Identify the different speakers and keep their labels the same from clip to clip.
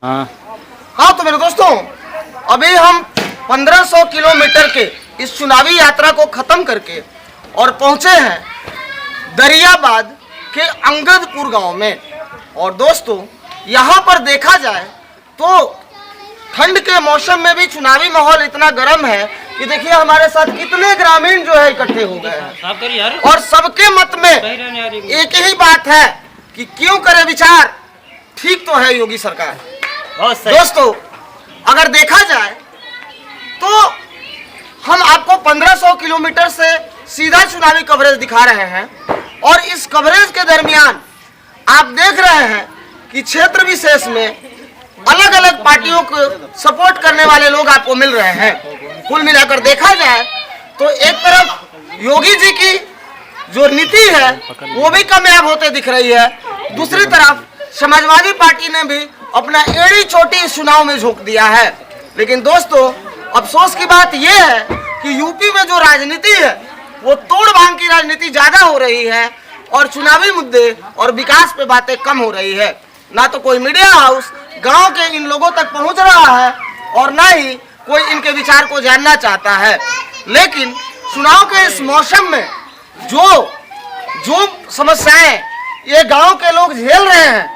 Speaker 1: हाँ तो मेरे दोस्तों, अभी हम 1500 किलोमीटर के इस चुनावी यात्रा को खत्म करके और पहुंचे हैं दरियाबाद के अंगदपुर गांव में। और दोस्तों, यहाँ पर देखा जाए तो ठंड के मौसम में भी चुनावी माहौल इतना गर्म है कि देखिए हमारे साथ कितने ग्रामीण जो है इकट्ठे हो गए हैं और सबके मत में एक ही बात है कि क्यों करे विचार, ठीक तो है योगी सरकार। दोस्तों, अगर देखा जाए तो हम आपको 1500 किलोमीटर से सीधा चुनावी कवरेज दिखा रहे हैं और इस कवरेज के दरमियान आप देख रहे हैं कि क्षेत्र विशेष में अलग अलग पार्टियों को सपोर्ट करने वाले लोग आपको मिल रहे हैं। कुल मिलाकर देखा जाए तो एक तरफ योगी जी की जो नीति है वो भी कामयाब होते दिख रही है, दूसरी तरफ समाजवादी पार्टी ने भी अपना एड़ी चोटी इस चुनाव में झोंक दिया है। लेकिन दोस्तों, अफसोस की बात यह है कि यूपी में जो राजनीति है वो तोड़ भांग की राजनीति ज्यादा हो रही है और चुनावी मुद्दे और विकास पे बातें कम हो रही है। ना तो कोई मीडिया हाउस गांव के इन लोगों तक पहुंच रहा है और ना ही कोई इनके विचार को जानना चाहता है। लेकिन चुनाव के इस मौसम में जो समस्याएं ये गांव के लोग झेल रहे हैं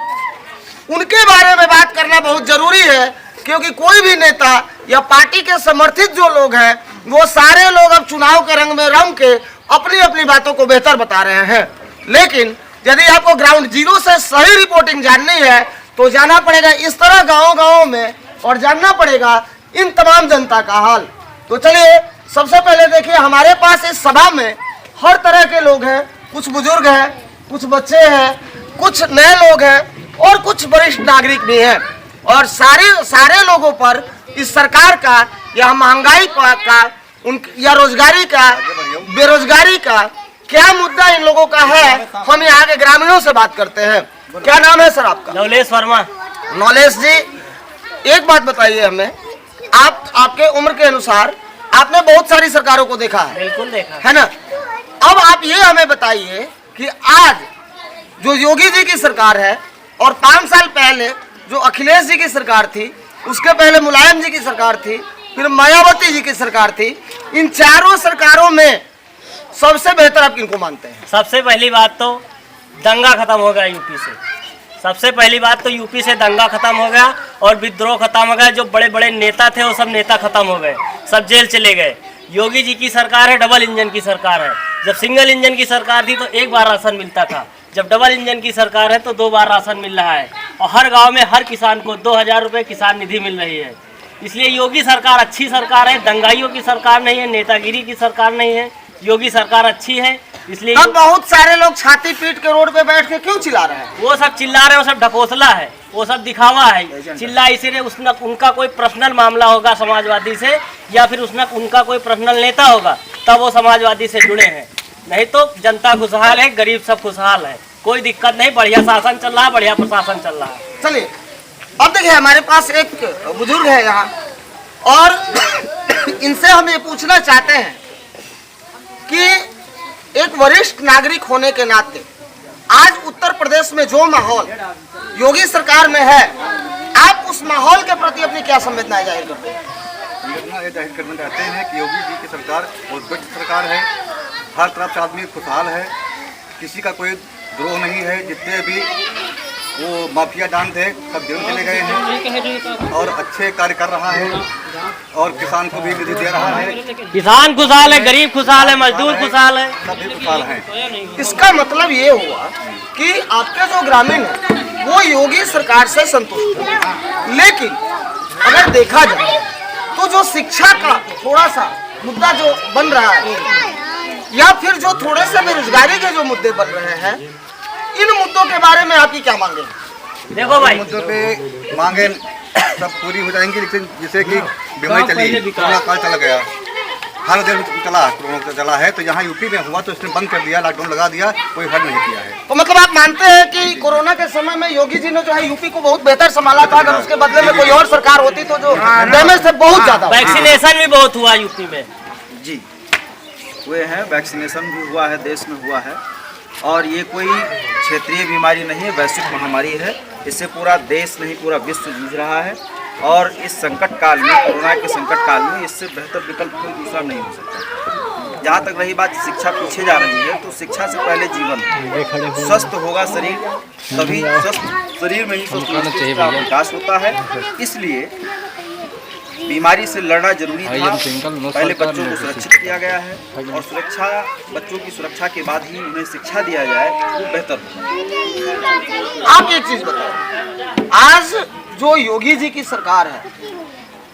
Speaker 1: उनके बारे में बात करना बहुत जरूरी है, क्योंकि कोई भी नेता या पार्टी के समर्थित जो लोग हैं वो सारे लोग अब चुनाव के रंग में रंग के अपनी अपनी बातों को बेहतर बता रहे हैं। लेकिन यदि आपको ग्राउंड जीरो से सही रिपोर्टिंग जाननी है तो जाना पड़ेगा इस तरह गांव-गांव में और जानना पड़ेगा इन तमाम जनता का हाल। तो चलिए सबसे पहले देखिए, हमारे पास इस सभा में हर तरह के लोग हैं, कुछ बुजुर्ग हैं, कुछ बच्चे हैं, कुछ नए लोग हैं और कुछ वरिष्ठ नागरिक भी हैं। और सारे लोगों पर इस सरकार का या महंगाई का या रोजगारी का, बेरोजगारी का क्या मुद्दा इन लोगों का है, हम यहाँ के ग्रामीणों से बात करते हैं। क्या नाम है सर आपका?
Speaker 2: नवलेश वर्मा।
Speaker 1: नवलेश जी, एक बात बताइए हमें, आपके उम्र के अनुसार आपने बहुत सारी सरकारों को देखा है।
Speaker 2: बिल्कुल देखा
Speaker 1: है ना। अब आप ये हमें बताइए कि आज जो योगी जी की सरकार है और 5 साल पहले जो अखिलेश जी की सरकार थी, उसके पहले मुलायम जी की सरकार थी, फिर मायावती जी की सरकार थी, इन चारों सरकारों में सबसे बेहतर आप किनको मानते हैं?
Speaker 2: सबसे पहली बात तो दंगा खत्म हो गया यूपी से। सबसे पहली बात तो यूपी से दंगा खत्म हो गया और विद्रोह खत्म हो गया। जो बड़े बड़े नेता थे वो सब नेता खत्म हो गए, सब जेल चले गए। योगी जी की सरकार है, डबल इंजन की सरकार है। जब सिंगल इंजन की सरकार थी तो एक बार राशन मिलता था, जब डबल इंजन की सरकार है तो 2 बार राशन मिल रहा है और हर गांव में हर किसान को 2000 रुपये किसान निधि मिल रही है। इसलिए योगी सरकार अच्छी सरकार है, दंगाइयों की सरकार नहीं है, नेतागिरी की सरकार नहीं है। योगी सरकार अच्छी है। इसलिए
Speaker 1: अब बहुत सारे लोग छाती पीट के रोड पे बैठ के क्यों चिल्ला रहे हैं?
Speaker 2: वो सब चिल्ला रहे हैं, वो सब ढकोसला है, वो सब दिखावा है। चिल्ला इसीलिए उनका कोई पर्सनल मामला होगा समाजवादी से या फिर उनका कोई पर्सनल नेता होगा तब वो समाजवादी से जुड़े हैं, नहीं तो जनता खुशहाल है, गरीब सब खुशहाल है, कोई दिक्कत नहीं। बढ़िया शासन चल रहा है, बढ़िया प्रशासन चल रहा है।
Speaker 1: चलिए अब देखिए, हमारे पास एक बुजुर्ग है यहाँ और इनसे हम ये पूछना चाहते हैं कि एक वरिष्ठ नागरिक होने के नाते आज उत्तर प्रदेश में जो माहौल योगी सरकार में है, आप उस माहौल के प्रति अपनी क्या संवेदनाएं जाहिर करते हैं?
Speaker 3: संवेदना ये जाहिर करना चाहते हैं कि योगी जी की सरकार बहुत बड़ी सरकार है, हर तरफ से आदमी खुशहाल है, किसी का कोई द्रोह नहीं है। जितने भी वो माफिया डान थे सब जेल चले गए हैं और अच्छे कार्य कर रहा है और किसान को भी निधि दे रहा है।
Speaker 2: किसान खुशहाल है, गरीब खुशहाल है, मजदूर खुशहाल है,
Speaker 3: सभी खुशहाल हैं।
Speaker 1: इसका मतलब ये हुआ कि आपके जो ग्रामीण है वो योगी सरकार से संतुष्ट है। लेकिन अगर देखा जाए तो जो शिक्षा का थोड़ा सा मुद्दा जो बन रहा है या फिर जो थोड़े से बेरोजगारी के जो मुद्दे बन रहे हैं, इन मुद्दों के बारे में आपकी क्या मांगे?
Speaker 2: देखो भाई,
Speaker 3: मुद्दों पे मांगे सब पूरी हो जाएंगी, लेकिन जैसे कि बीमारी चली, कोरोना काल चला गया, हर दिन कोरोना चला है, तो यहाँ यूपी में हुआ तो इसने बंद कर दिया, लॉकडाउन लगा दिया, कोई हल नहीं किया है।
Speaker 1: तो मतलब आप मानते हैं कि कोरोना के समय में योगी जी ने जो है यूपी को बहुत बेहतर संभाला था, अगर उसके बदले में कोई और सरकार होती तो जो डैमेज थे बहुत ज्यादा।
Speaker 2: वैक्सीनेशन भी बहुत हुआ यूपी में।
Speaker 4: जी हुए हैं, वैक्सीनेशन भी हुआ है, देश में हुआ है और ये कोई क्षेत्रीय बीमारी नहीं है, वैश्विक महामारी है इससे पूरा देश नहीं पूरा विश्व जूझ रहा है और इस संकट काल में, कोरोना के संकट काल में इससे बेहतर विकल्प कोई दूसरा नहीं हो सकता। जहाँ तक रही बात शिक्षा पीछे जा रही है, तो शिक्षा से पहले जीवन स्वस्थ होगा शरीर, तभी स्वस्थ शरीर में ही स्वस्थ मस्तिष्क का विकास होता है। इसलिए बीमारी से लड़ना जरूरी था। पहले बच्चों को सुरक्षित किया गया है और सुरक्षा, बच्चों की सुरक्षा के बाद ही उन्हें शिक्षा दिया जाए वो बेहतर होगा।
Speaker 1: आप एक चीज बताओ, आज जो योगी जी की सरकार है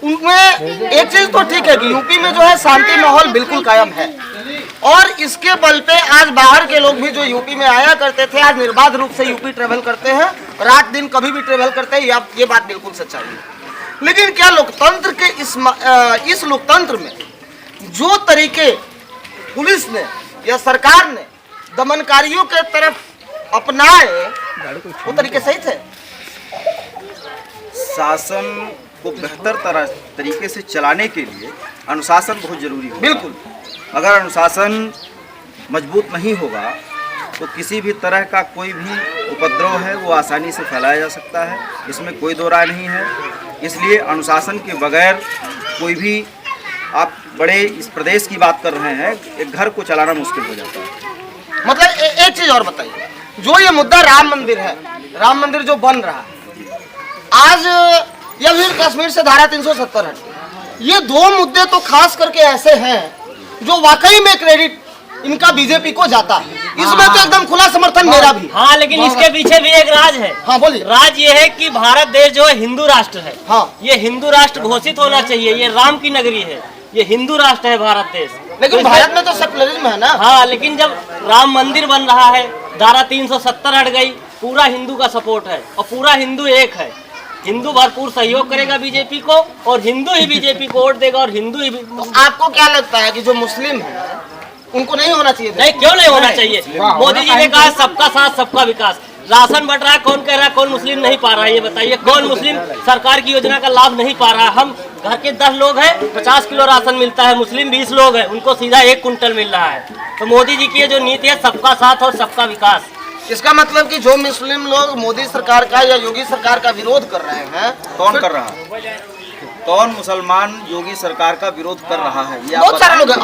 Speaker 1: उनमें एक चीज तो ठीक है कि यूपी में जो है शांति माहौल बिल्कुल कायम है, और इसके बल पे आज बाहर के लोग भी जो यूपी में आया करते थे आज निर्बाध रूप से यूपी ट्रेवल करते हैं, रात दिन कभी भी ट्रेवल करते हैं, ये बात बिल्कुल सच्चाई है। लेकिन क्या लोकतंत्र के इस लोकतंत्र में जो तरीके पुलिस ने या सरकार ने दमनकारियों के तरफ अपनाए वो तरीके सही थे?
Speaker 4: शासन को बेहतर तरीके से चलाने के लिए अनुशासन बहुत जरूरी है।
Speaker 1: बिल्कुल।
Speaker 4: अगर अनुशासन मजबूत नहीं होगा तो किसी भी तरह का कोई भी उपद्रव है वो आसानी से फैलाया जा सकता है, इसमें कोई दो राय नहीं है। इसलिए अनुशासन के बगैर कोई भी, आप बड़े इस प्रदेश की बात कर रहे हैं, एक घर को चलाना मुश्किल हो जाता है।
Speaker 1: मतलब एक चीज और बताइए, जो ये मुद्दा राम मंदिर है, राम मंदिर जो बन रहा है आज, या फिर कश्मीर से धारा 370 है, ये दो मुद्दे तो खास करके ऐसे हैं जो वाकई में क्रेडिट इनका बीजेपी को जाता है। इसमें तो एकदम खुला समर्थन मेरा भी।
Speaker 2: हाँ, लेकिन इसके पीछे भी एक राज है।
Speaker 1: हाँ बोलिए।
Speaker 2: राज ये है कि भारत देश जो है हिंदू राष्ट्र है।
Speaker 1: हाँ,
Speaker 2: ये हिंदू राष्ट्र घोषित होना चाहिए। ये राम की नगरी है, ये हिंदू राष्ट्र है भारत देश।
Speaker 1: लेकिन भारत में तो सेकुलरिज्म है ना।
Speaker 2: हाँ, लेकिन जब राम मंदिर बन रहा है, धारा 370 हट गई, पूरा हिंदू का सपोर्ट है और पूरा हिंदू एक है। हिंदू भरपूर सहयोग करेगा बीजेपी को और हिंदू ही बीजेपी को वोट देगा और हिंदू ही।
Speaker 1: तो आपको क्या लगता है कि जो मुस्लिम है उनको नहीं होना चाहिए?
Speaker 2: नहीं, क्यों नहीं होना चाहिए? मोदी जी ने कहा सबका साथ सबका विकास। राशन बंट रहा है, कौन कह रहा है कौन मुस्लिम नहीं पा रहा है? ये बताइए, कौन मुस्लिम सरकार की योजना का लाभ नहीं पा रहा है? हम घर के 10 लोग हैं, 50 किलो राशन मिलता है, मुस्लिम 20 लोग हैं, उनको सीधा 1 कुंटल मिल रहा है। तो मोदी जी की जो नीति है सबका साथ और सबका विकास।
Speaker 1: इसका मतलब कि जो मुस्लिम लोग मोदी सरकार का या योगी सरकार का विरोध कर रहे हैं,
Speaker 4: कौन कर रहा है? कौन मुसलमान योगी सरकार का विरोध कर रहा है? ये
Speaker 1: बहुत सारे लोग हैं।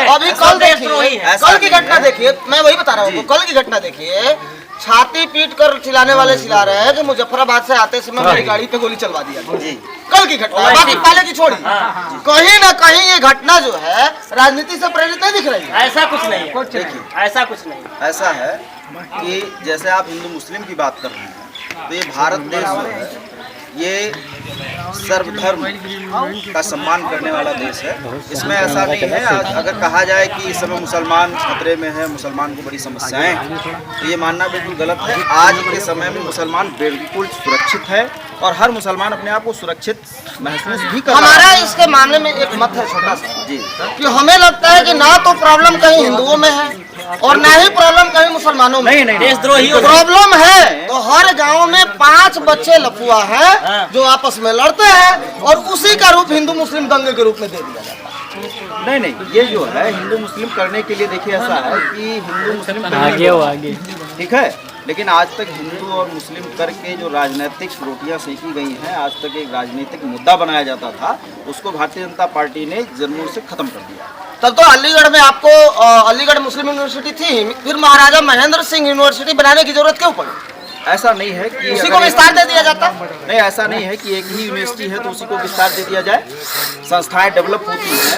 Speaker 1: अभी कल देखिए, कल की घटना
Speaker 2: है।
Speaker 1: देखिए, मैं वही बता रहा हूँ, कल की घटना देखिए, छाती पीट कर चिल्लाने वाले चिल्ला रहे हैं कि मुजफ्फराबाद से आते समय मेरी गाड़ी पे गोली चलवा दिया जी। कल की घटना, बाकी पहले की छोड़ी। कहीं ना कहीं ये घटना जो है राजनीति से प्रेरित नहीं दिख रही है।
Speaker 2: ऐसा कुछ नहीं है, देखिए ऐसा कुछ नहीं।
Speaker 4: ऐसा है कि जैसे आप हिंदू मुस्लिम की बात कर रहे हैं, तो ये भारत देश जो है ये सर्वधर्म का सम्मान करने वाला देश है। इसमें ऐसा नहीं है, अगर कहा जाए कि इस समय मुसलमान खतरे में है, मुसलमान को बड़ी समस्याएं हैं, तो ये मानना बिल्कुल गलत है। आज के समय में मुसलमान बिल्कुल सुरक्षित है और हर मुसलमान अपने आप को सुरक्षित महसूस भी कर रहा है।
Speaker 1: हमारा इसके मामले में एक मत है छोटा सा
Speaker 4: जी,
Speaker 1: कि हमें लगता है कि ना तो प्रॉब्लम कहीं हिंदुओं में है और ना ही प्रॉब्लम कहीं मुसलमानों में।
Speaker 4: नहीं,
Speaker 2: देशद्रोही
Speaker 1: प्रॉब्लम है तो हर गांव में 5 बच्चे लफुआ हैं जो आपस में लड़ते हैं और उसी का रूप हिंदू मुस्लिम दंगे के रूप में दे दिया जाता है।
Speaker 4: नहीं, ये जो है हिंदू मुस्लिम करने के लिए, देखिए ऐसा है कि हिंदू मुस्लिम आगे ठीक है, लेकिन आज तक हिंदू और मुस्लिम करके जो राजनीतिक रोटियां सेकी गई हैं, आज तक एक राजनीतिक मुद्दा बनाया जाता था, उसको भारतीय जनता पार्टी ने जरूर से खत्म कर दिया।
Speaker 1: तब तो अलीगढ़ में आपको अलीगढ़ मुस्लिम यूनिवर्सिटी थी, फिर महाराजा महेंद्र सिंह यूनिवर्सिटी बनाने की जरूरत क्यों पड़ी?
Speaker 4: ऐसा नहीं है कि
Speaker 1: उसी को विस्तार दे दिया जाता।
Speaker 4: नहीं, ऐसा नहीं है कि एक ही यूनिवर्सिटी है तो उसी को विस्तार दे दिया जाए। संस्थाएं डेवलप होती हैं,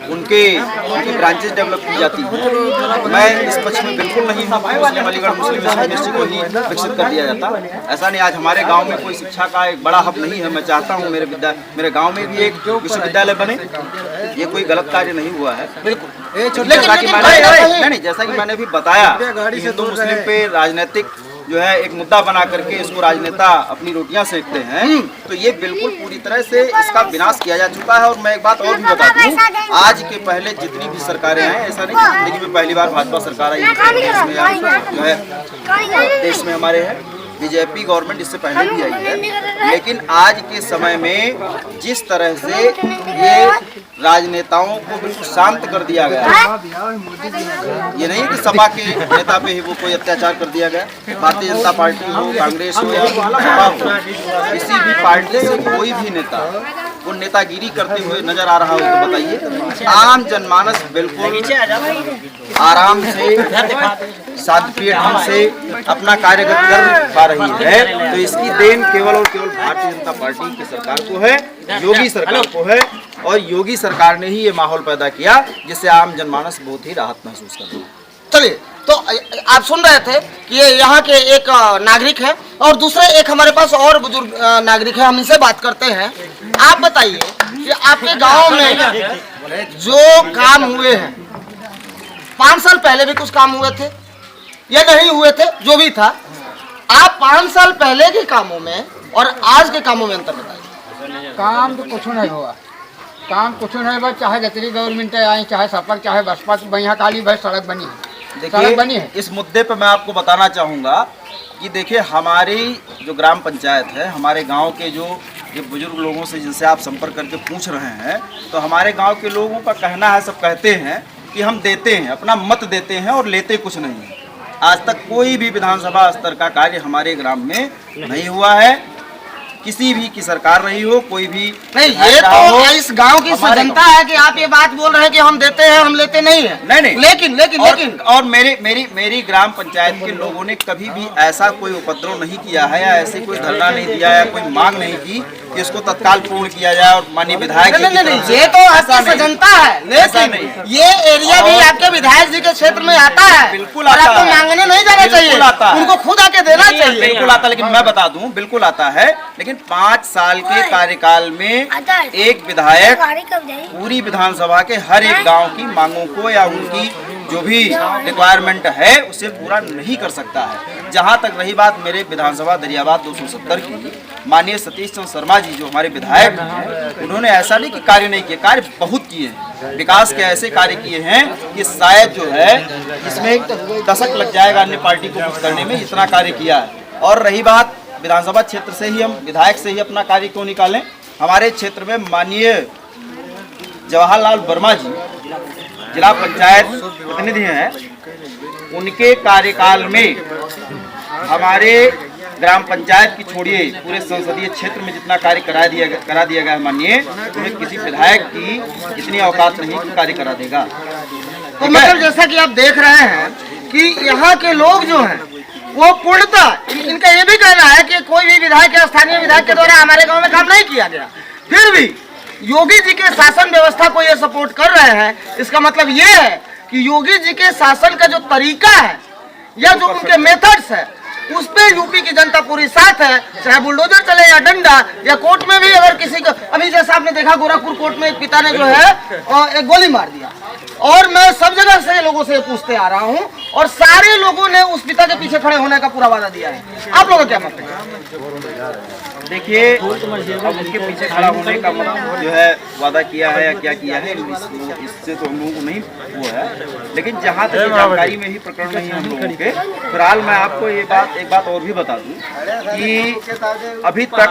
Speaker 4: उनकी ब्रांचेस डेवलप की जाती हैं। मैं इस पक्ष में बिल्कुल नहीं हूँ मुस्लिम अलीगढ़ मुस्लिम यूनिवर्सिटी को ही विकसित कर दिया जाता। ऐसा नहीं, आज हमारे गांव में कोई शिक्षा का एक बड़ा हब नहीं है। मैं चाहता हूँ मेरे गांव में भी एक विश्वविद्यालय बने, ये कोई गलत कार्य नहीं हुआ है। बिल्कुल, जैसा कि मैंने भी बताया, हिंदू मुस्लिम पे राजनीतिक जो है एक मुद्दा बना करके इसको राजनेता अपनी रोटियां सेकते हैं, तो ये बिल्कुल पूरी तरह से इसका विनाश किया जा चुका है। और मैं एक बात और भी बता दूं, आज के पहले जितनी भी सरकारें हैं, ऐसा नहीं जिंदगी में पहली बार भाजपा सरकार आई जो है देश में हमारे है, बीजेपी गवर्नमेंट इससे पहले भी आई है, लेकिन आज के समय में जिस तरह से ये राजनेताओं को बिल्कुल शांत कर दिया गया है, ये नहीं कि सपा के नेता पे ही वो कोई अत्याचार कर दिया गया, भारतीय जनता पार्टी हो, कांग्रेस हो या सपा हो, किसी भी पार्टी से कोई भी नेता वो नेतागिरी करते हुए नजर आ रहा हो तो बताइए। आम जनमानस बिल्कुल आराम से शांतिप्रिय ढंग से अपना कार्य कर पा रही है, तो इसकी देन केवल और केवल भारतीय जनता पार्टी की सरकार को है, योगी सरकार को है। और योगी सरकार ने ही ये माहौल पैदा किया जिससे आम जनमानस बहुत ही राहत महसूस कर रहा है।
Speaker 1: चलिए, तो आप सुन रहे थे कि ये यहाँ के एक नागरिक है और दूसरे एक हमारे पास और बुजुर्ग नागरिक है, हम इनसे बात करते हैं। आप बताइए कि आपके गांव में जो काम हुए हैं, 5 साल पहले भी कुछ काम हुए थे या नहीं हुए थे, जो भी था, आप 5 साल पहले के कामों में और आज के कामों में अंतर बताइए।
Speaker 5: काम तो कुछ नहीं हुआ, काम कुछ नहीं हुआ, चाहे जितनी गवर्नमेंट आई, चाहे सपा चाहे बसपा, यहाँ खाली भाई सड़क बनी है, सड़क बनी है।
Speaker 4: इस मुद्दे पर मैं आपको बताना चाहूँगा कि देखिए, हमारी जो ग्राम पंचायत है, हमारे गांव के जो बुजुर्ग लोगों से जिनसे आप संपर्क करके पूछ रहे हैं, तो हमारे गांव के लोगों का कहना है, सब कहते हैं कि हम देते हैं, अपना मत देते हैं और लेते कुछ नहीं है। आज तक कोई भी विधानसभा स्तर का कार्य हमारे ग्राम में नहीं हुआ है, किसी भी की सरकार रही हो, कोई भी
Speaker 1: नहीं। ये तो इस गांव की जनता है कि आप ये बात बोल रहे हैं कि हम देते हैं, हम लेते नहीं है।
Speaker 4: नहीं,
Speaker 1: लेकिन
Speaker 4: और मेरी ग्राम पंचायत के लोगों ने कभी भी ऐसा कोई उपद्रव नहीं किया है या ऐसे कोई धरना नहीं दिया या कोई मांग नहीं की कि इसको तत्काल पूर्ण किया जाए और माननीय विधायक
Speaker 1: नहीं, ये तो आपकी जनता है, लेकिन ये एरिया भी आपके विधायक जी के क्षेत्र में आता है।
Speaker 4: बिल्कुल
Speaker 1: और
Speaker 4: आता
Speaker 1: आपको
Speaker 4: है,
Speaker 1: मांगने नहीं जाना चाहिए, उनको खुद आके देना चाहिए।
Speaker 4: बिल्कुल आता, लेकिन मैं बता दूं, बिल्कुल आता है, लेकिन 5 साल के कार्यकाल में एक विधायक पूरी विधानसभा के हर एक गांव की मांगों को या उनकी जो भी रिक्वायरमेंट है उसे पूरा नहीं कर सकता है। जहां तक रही बात मेरे विधानसभा दरियाबाद 270 की, माननीय सतीश चंद्र शर्मा जी जो हमारे विधायक हैं, उन्होंने ऐसा नहीं कि कार्य नहीं किए, कार्य बहुत किए हैं, विकास के ऐसे कार्य किए हैं कि शायद जो है इसमें एक दशक लग जाएगा अन्य पार्टी को कुछ करने में, इतना कार्य किया है। और रही बात विधानसभा क्षेत्र से ही, हम विधायक से ही अपना कार्य क्यों निकालें, हमारे क्षेत्र में माननीय जवाहरलाल वर्मा जी जिला पंचायत प्रतिनिधि हैं, उनके कार्यकाल में हमारे ग्राम पंचायत की छोड़िए पूरे संसदीय क्षेत्र में जितना कार्य करा दिया गया है माननीय, उन्हें किसी विधायक की इतनी औकात नहीं कि कार्य करा देगा।
Speaker 1: तो मतलब जैसा कि आप देख रहे हैं कि यहाँ के लोग जो हैं वो पूर्णतः, इनका ये भी कहना है कि कोई भी विधायक या स्थानीय विधायक के द्वारा हमारे गांव में काम नहीं किया गया, फिर भी योगी जी के शासन व्यवस्था को ये सपोर्ट कर रहे हैं। इसका मतलब ये है कि योगी जी के शासन का जो तरीका है या जो उनके मेथड्स है, उस पे यूपी की जनता पूरी साथ है, चाहे बुलडोजर चले या डंडा, या कोर्ट में भी अगर किसी को, अभी जैसा आपने देखा गोरखपुर कोर्ट में एक पिता ने जो है एक गोली मार दिया, और मैं सब जगह से लोगों से पूछते आ रहा हूं और सारे लोगों ने उस पिता के पीछे खड़े होने का पूरा वादा दिया है। आप लोगों क्या मानते हैं?
Speaker 4: देखिए, अब उसके पीछे खड़ा होने का जो है वादा किया है या क्या किया है, इससे तो हम लोगों को नहीं वो है, लेकिन जहाँ तक जानकारी में ही प्रकरण नहीं है हम लोगों के, फिलहाल मैं आपको एक बात और भी बता दूं कि अभी तक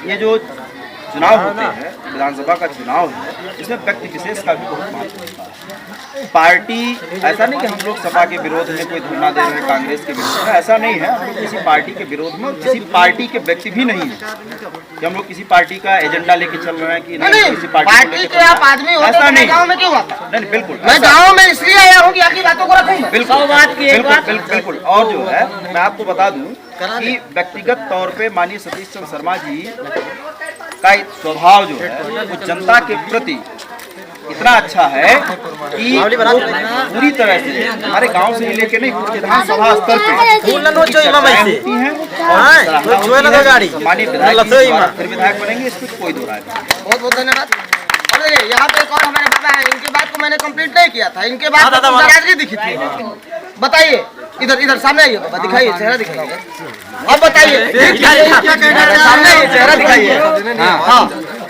Speaker 4: ये जो चुनाव होते हैं, विधानसभा का चुनाव है, इसमें व्यक्ति विशेष का भी बहुत महत्व होता है। पार्टी, ऐसा नहीं कि हम लोग सपा के विरोध में कोई धरना दे रहे हैं, कांग्रेस के विरोध में, ऐसा नहीं है। हम लोग किसी पार्टी के विरोध में, किसी पार्टी के व्यक्ति भी नहीं है कि हम लोग किसी पार्टी का एजेंडा लेके चल रहे हैं कि नहीं, किसी
Speaker 1: पार्टी के आप आदमी होते
Speaker 4: ऐसा नहीं।
Speaker 1: गाँव में क्यों आता?
Speaker 4: नहीं, बिल्कुल
Speaker 1: मैं गाँव में इसलिए आया हूँ कि आपकी बातों को रखूंगा।
Speaker 4: बिल्कुल। और जो है मैं आपको बता दूं कि व्यक्तिगत तौर पे माननीय सतीश चंद्र शर्मा जी का स्वभाव जो है वो जनता के प्रति इतना अच्छा है कि पूरी तरह से हमारे गांव से ही लेके नहीं, विधानसभा स्तर पे माननीय विधायक फिर विधायक बनेंगे, इसमें कोई दो राय नहीं।
Speaker 1: बहुत बहुत धन्यवाद। और देखिए यहाँ पे एक और हमारे बाबा है, इनकी बात को मैंने कंप्लीट नहीं किया था, इनके बात में नाराजगी दिखी थी। बताइए, इधर सामने आइए बाबा, दिखाइए चेहरा, दिखाइए। अब बताइए, सामने आइए, चेहरा दिखाइए। हाँ,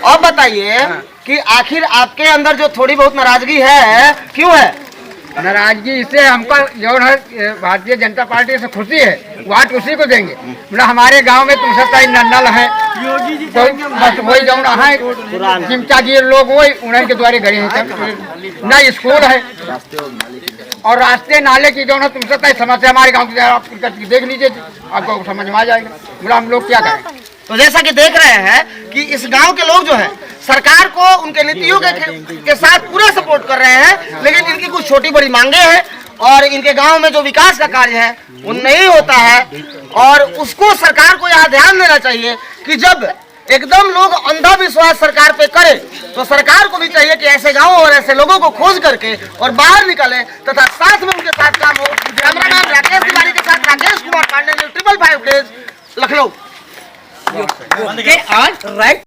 Speaker 1: अब बताइए कि आखिर आपके अंदर जो थोड़ी बहुत नाराजगी है, क्यों है?
Speaker 5: नाराजगी इससे हमको जो है भारतीय जनता पार्टी से खुशी है, वोट उसी को देंगे। मतलब हमारे गांव में तुम सबका नल है, कोई बस वही जो है चिमचा जी लोग वही उन्हीं के द्वारे गए हैं। न स्कूल है और रास्ते नाले की जो है तुम सबका समस्या हमारे गाँव की आप देख लीजिए, आपको समझ में आ जाएगा। मतलब हम लोग क्या करें।
Speaker 1: तो जैसा कि देख रहे हैं कि इस गांव के लोग जो है सरकार को उनके नीतियों के साथ पूरा सपोर्ट कर रहे हैं, लेकिन इनकी कुछ छोटी बड़ी मांगे हैं और इनके गांव में जो विकास का कार्य है वो नहीं होता है। और उसको सरकार को यहाँ ध्यान देना चाहिए कि जब एकदम लोग अंधाविश्वास सरकार पे करे तो सरकार को भी चाहिए कि ऐसे गाँव और ऐसे लोगों को खोज करके और बाहर निकाले तथा साथ में उनके साथ काम हो। कैमरामैन राकेश तिवारी के साथ राकेश कुमार पांडे, 555 डेज, लखनऊ।
Speaker 2: आज राइट